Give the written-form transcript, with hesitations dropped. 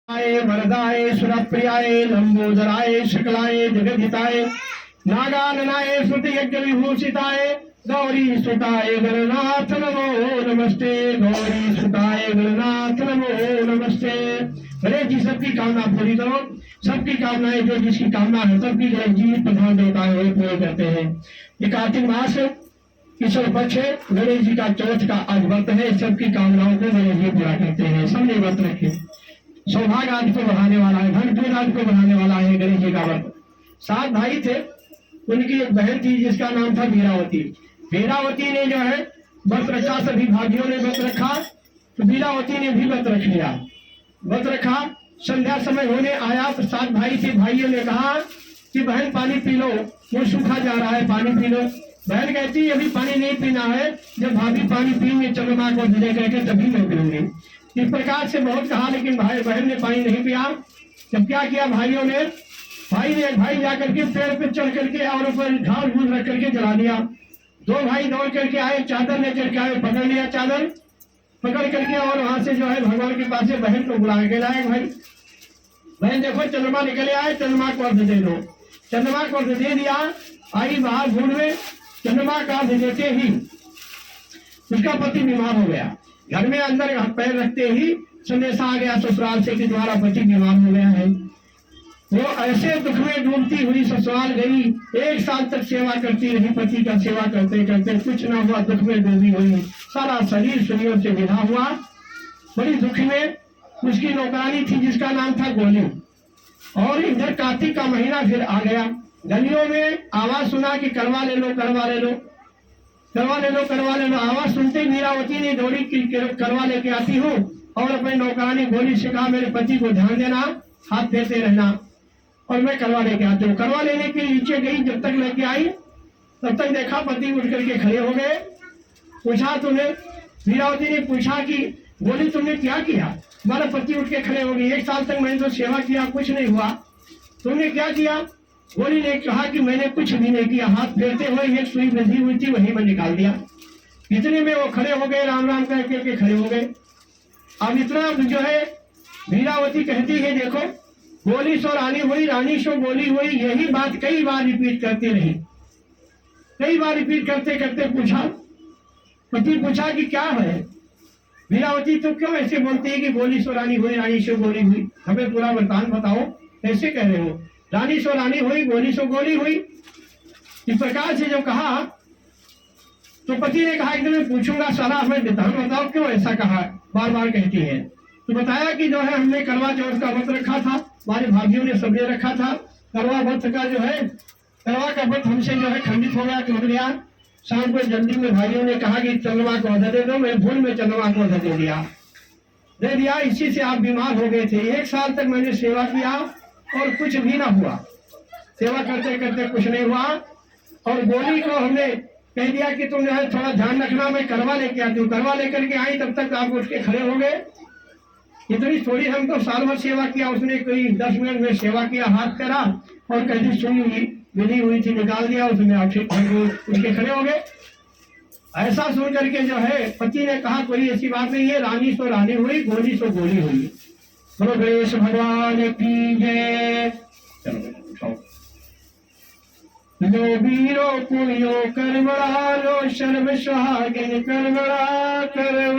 वरदाय सुरप्रियाय लंबोदराय शुक्लाय जगदिताय नागाननाय श्रुति यज्ञ विभूषिताय गौरी सुताय गणनाथ नमो नमस्ते। गौरी सुताय गणनाथ नमो नमस्ते। गणेश जी सबकी कामना पूरी करो। सबकी कामनाएं जो जिसकी कामना है सबकी गणेश जी प्रधान देवता है पूरे करते हैं। ये कार्तिक मास ईश्वर पक्ष है। गणेश जी का चौथ का आज व्रत है। सबकी कामनाओं को गणेश जी पूरा करते हैं। सबने व्रत रखे। सौभाग्य आदि को बढ़ाने वाला है, धन पूर्ण आदि को बढ़ाने वाला है गणेश जी का व्रत। 7 भाई थे, उनकी एक बहन थी जिसका नाम था वीरावती। वीरावती ने जो है व्रत रखा, सभी भाइयों ने व्रत रखा, तो वीरावती ने भी व्रत रख लिया। व्रत रखा, संध्या समय होने आया तो 7 भाई थे। भाइयों ने कहा कि बहन पानी पी लो, वो सूखा जा रहा है, पानी पी लो। बहन कहती अभी पानी नहीं पीना है, जब भाभी पानी पीएंगे चंद्रमा को धीरे करके तभी मैं पीऊंगी। इस प्रकार से बहुत कहा, लेकिन भाई बहन ने पानी नहीं पिया। जब क्या किया भाइयों ने, भाई जाकर के पेड़ पे चढ़ करके और ऊपर ढाल भूल रख करके जला दिया। 2 भाई दौड़ करके आए, चादर लेकर के आए, पकड़ लिया चादर, पकड़ करके और वहां से जो है भगवान के पास से बहन को बुला के लाए। भाई बहन देखो चंद्रमा निकले आए, चंद्रमा को अर्घ दे दो। चंद्रमा को अर्घ दे दिया। आई बाहर भूल में, चंद्रमा का अर्घ देते ही उसका पति बीमार हो गया। घर में अंदर पैर रखते ही संदेशा आ गया ससुराल से कि तुम्हारा पति बीमार हो गया है। वो ऐसे दुख में डूबती हुई ससुराल गई। 1 साल तक सेवा करती रही, पति का सेवा करते करते कुछ ना हुआ, दुख में डूबी हुई, सारा शरीर शरीरों से विदा हुआ। बड़ी दुख में उसकी नौकरानी थी जिसका नाम था गोली। और इधर कार्तिक का महीना फिर आ गया। गलियों में आवाज सुना कि करवा ले लो, करवा ले लो, करवा ले लो, करवा ले लो। आवाज सुनते वीरावती ने दौड़ी करवा लेके आती हूँ और अपने नौकरानी गोली से कहा मेरे पति को ध्यान देना, हाथ फेरते रहना, और मैं करवा लेके आती हूँ। करवा लेने के नीचे गई, जब तक लेके आई तब तक देखा पति उठ करके खड़े हो गए। पूछा तुम्हें, वीरावती ने पूछा कि गोली तुमने क्या किया? तुम्हारा पति उठ के खड़े हो गए। 1 साल तक मैंने तो सेवा किया, कुछ नहीं हुआ, तुमने क्या किया? गोली ने कहा कि मैंने कुछ भी नहीं किया, हाथ फेरते हुए एक सुई बंधी हुई थी वही मैं निकाल दिया। इतने में वो खड़े हो गए, राम राम करके खड़े हो गए। अब इतना जो है वीरावती कहती है देखो गोली सो रानी हुई, रानी सो गोली हुई, यही बात कई बार रिपीट करती रही। कई बार रिपीट करते करते पूछा, पति पूछा कि क्या है वीरावती, तो क्यों ऐसे बोलती है कि गोली सो रानी हुई, रानी सो गोली हुई? हमें पूरा वृतांत बताओ, कैसे कह रहे हो? रानी सो रानी हुई, गोली सो गोली हुई। इस प्रकार से जो कहा तो पति ने कहा कि मैं पूछूंगा, सारा हमें वृतांत बताओ क्यों ऐसा कहा, बार बार कहती है। तो बताया कि जो है हमने करवा चौथ का व्रत रखा था, हमारे भाइयों ने सबने रखा था। करवा व्रत का जो है, करवा का व्रत हमसे जो है खंडित हो गया, टूट गया। शाम को जल्दी में भाइयों ने कहा कि चंद्रमा को अर्घ दे दो। मैं भूल में चंद्रमा को अर्घ दे दिया। इसी से आप बीमार हो गए थे। 1 साल तक मैंने सेवा किया और कुछ भी ना हुआ, सेवा करते करते कुछ नहीं हुआ। और गोली को हमने कह दिया कि तुम जो है थोड़ा ध्यान रखना, मैं करवा लेके आती हूँ। करवा लेकर के आई, तब तक आप उठ के खड़े हो गए। इतनी थोड़ी, हम तो साल भर सेवा किया, उसने कोई 10 मिनट में सेवा किया, हाथ करा और कैसी सुई हुई विधि हुई थी निकाल दिया, उसमें आप उनके खड़े हो गए। ऐसा सुन करके जो है पति ने कहा कोई ऐसी बात नहीं है, रानी सो रानी हुई, गोली सो गोली हुई। बोलो गणेश भगवान की जय। लो वीरो पुण्यो कर्मणा, लो सर्व सुहागिन कर्मणा कर्म।